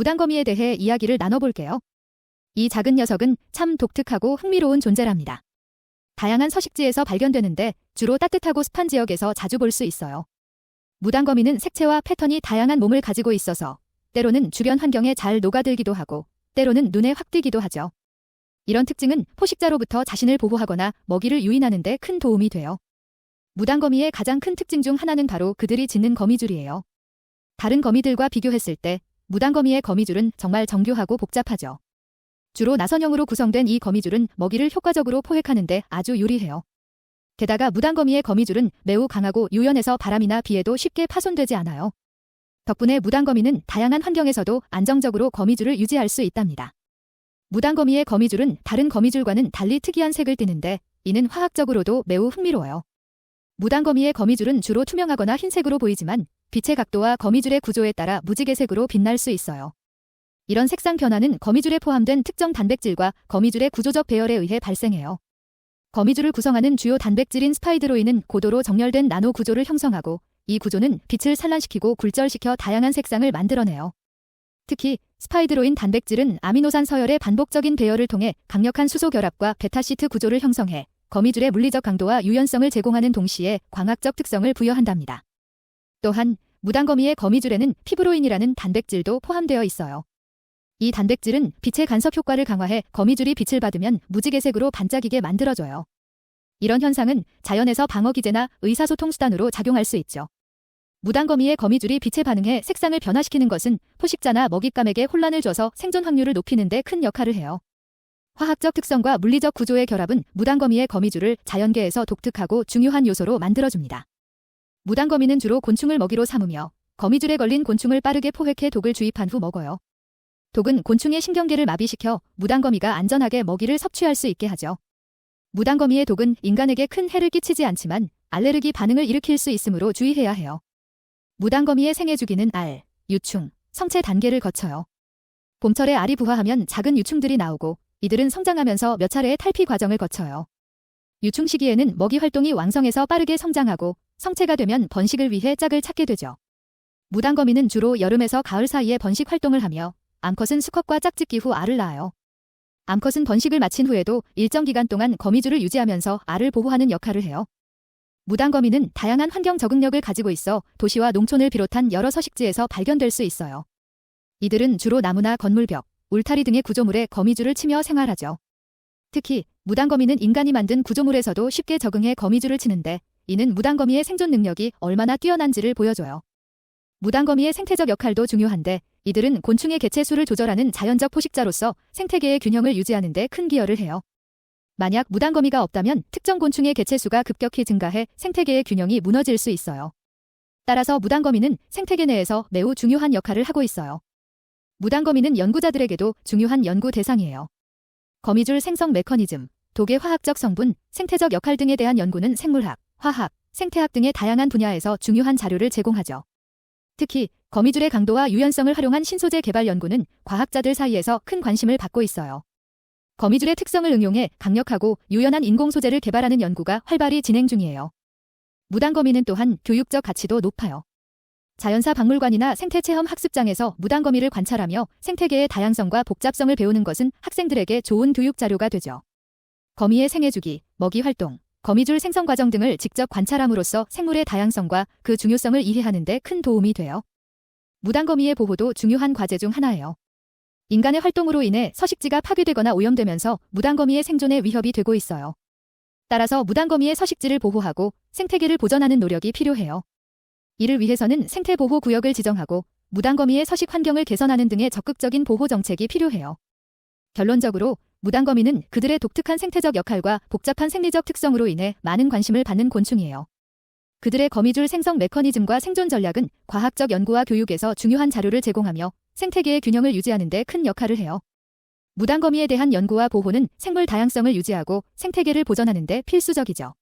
무단거미에 대해 이야기를 나눠볼게요. 이 작은 녀석은 참 독특하고 흥미로운 존재랍니다. 다양한 서식지에서 발견되는데 주로 따뜻하고 습한 지역에서 자주 볼 수 있어요. 무단거미는 색채와 패턴이 다양한 몸을 가지고 있어서 때로는 주변 환경에 잘 녹아들기도 하고 때로는 눈에 확 띄기도 하죠. 이런 특징은 포식자로부터 자신을 보호하거나 먹이를 유인하는 데 큰 도움이 돼요. 무단거미의 가장 큰 특징 중 하나는 바로 그들이 짓는 거미줄이에요. 다른 거미들과 비교했을 때 무단거미의 거미줄은 정말 정교하고 복잡하죠. 주로 나선형으로 구성된 이 거미줄은 먹이를 효과적으로 포획하는 데 아주 유리해요. 게다가 무단거미의 거미줄은 매우 강하고 유연해서 바람이나 비에도 쉽게 파손되지 않아요. 덕분에 무단거미는 다양한 환경에서도 안정적으로 거미줄을 유지할 수 있답니다. 무단거미의 거미줄은 다른 거미줄과는 달리 특이한 색을 띠는데 이는 화학적으로도 매우 흥미로워요. 무단거미의 거미줄은 주로 투명하거나 흰색으로 보이지만 빛의 각도와 거미줄의 구조에 따라 무지개색으로 빛날 수 있어요. 이런 색상 변화는 거미줄에 포함된 특정 단백질과 거미줄의 구조적 배열에 의해 발생해요. 거미줄을 구성하는 주요 단백질인 스파이드로인은 고도로 정렬된 나노 구조를 형성하고 이 구조는 빛을 산란시키고 굴절시켜 다양한 색상을 만들어내요. 특히 스파이드로인 단백질은 아미노산 서열의 반복적인 배열을 통해 강력한 수소 결합과 베타시트 구조를 형성해 거미줄의 물리적 강도와 유연성을 제공하는 동시에 광학적 특성을 부여한답니다. 또한 무단거미의 거미줄에는 피브로인이라는 단백질도 포함되어 있어요. 이 단백질은 빛의 간섭 효과를 강화해 거미줄이 빛을 받으면 무지개색으로 반짝이게 만들어줘요. 이런 현상은 자연에서 방어기제나 의사소통 수단으로 작용할 수 있죠. 무단거미의 거미줄이 빛에 반응해 색상을 변화시키는 것은 포식자나 먹잇감에게 혼란을 줘서 생존 확률을 높이는 데 큰 역할을 해요. 화학적 특성과 물리적 구조의 결합은 무단거미의 거미줄을 자연계에서 독특하고 중요한 요소로 만들어줍니다. 무단거미는 주로 곤충을 먹이로 삼으며 거미줄에 걸린 곤충을 빠르게 포획해 독을 주입한 후 먹어요. 독은 곤충의 신경계를 마비시켜 무단거미가 안전하게 먹이를 섭취할 수 있게 하죠. 무단거미의 독은 인간에게 큰 해를 끼치지 않지만 알레르기 반응을 일으킬 수 있으므로 주의해야 해요. 무단거미의 생애 주기는 알, 유충, 성체 단계를 거쳐요. 봄철에 알이 부화하면 작은 유충들이 나오고 이들은 성장하면서 몇 차례의 탈피 과정을 거쳐요. 유충 시기에는 먹이 활동이 왕성해서 빠르게 성장하고 성체가 되면 번식을 위해 짝을 찾게 되죠. 무단거미는 주로 여름에서 가을 사이에 번식 활동을 하며 암컷은 수컷과 짝짓기 후 알을 낳아요. 암컷은 번식을 마친 후에도 일정 기간 동안 거미줄을 유지하면서 알을 보호하는 역할을 해요. 무단거미는 다양한 환경 적응력을 가지고 있어 도시와 농촌을 비롯한 여러 서식지에서 발견될 수 있어요. 이들은 주로 나무나 건물벽, 울타리 등의 구조물에 거미줄을 치며 생활하죠. 특히 무단거미는 인간이 만든 구조물에서도 쉽게 적응해 거미줄을 치는데 이는 무단거미의 생존 능력이 얼마나 뛰어난지를 보여줘요. 무단거미의 생태적 역할도 중요한데 이들은 곤충의 개체 수를 조절하는 자연적 포식자로서 생태계의 균형을 유지하는 데 큰 기여를 해요. 만약 무단거미가 없다면 특정 곤충의 개체 수가 급격히 증가해 생태계의 균형이 무너질 수 있어요. 따라서 무단거미는 생태계 내에서 매우 중요한 역할을 하고 있어요. 무단거미는 연구자들에게도 중요한 연구 대상이에요. 거미줄 생성 메커니즘, 독의 화학적 성분, 생태적 역할 등에 대한 연구는 생물학, 화학, 생태학 등의 다양한 분야에서 중요한 자료를 제공하죠. 특히 거미줄의 강도와 유연성을 활용한 신소재 개발 연구는 과학자들 사이에서 큰 관심을 받고 있어요. 거미줄의 특성을 응용해 강력하고 유연한 인공 소재를 개발하는 연구가 활발히 진행 중이에요. 무단거미는 또한 교육적 가치도 높아요. 자연사 박물관이나 생태체험 학습장에서 무단거미를 관찰하며 생태계의 다양성과 복잡성을 배우는 것은 학생들에게 좋은 교육 자료가 되죠. 거미의 생애 주기, 먹이 활동, 거미줄 생성 과정 등을 직접 관찰함으로써 생물의 다양성과 그 중요성을 이해하는 데 큰 도움이 돼요. 무단거미의 보호도 중요한 과제 중 하나예요. 인간의 활동으로 인해 서식지가 파괴되거나 오염되면서 무단거미의 생존에 위협이 되고 있어요. 따라서 무단거미의 서식지를 보호하고 생태계를 보전하는 노력이 필요해요. 이를 위해서는 생태보호구역을 지정하고 무단거미의 서식 환경을 개선하는 등의 적극적인 보호 정책이 필요해요. 결론적으로 무단거미는 그들의 독특한 생태적 역할과 복잡한 생리적 특성으로 인해 많은 관심을 받는 곤충이에요. 그들의 거미줄 생성 메커니즘과 생존 전략은 과학적 연구와 교육에서 중요한 자료를 제공하며 생태계의 균형을 유지하는 데 큰 역할을 해요. 무단거미에 대한 연구와 보호는 생물 다양성을 유지하고 생태계를 보전하는 데 필수적이죠.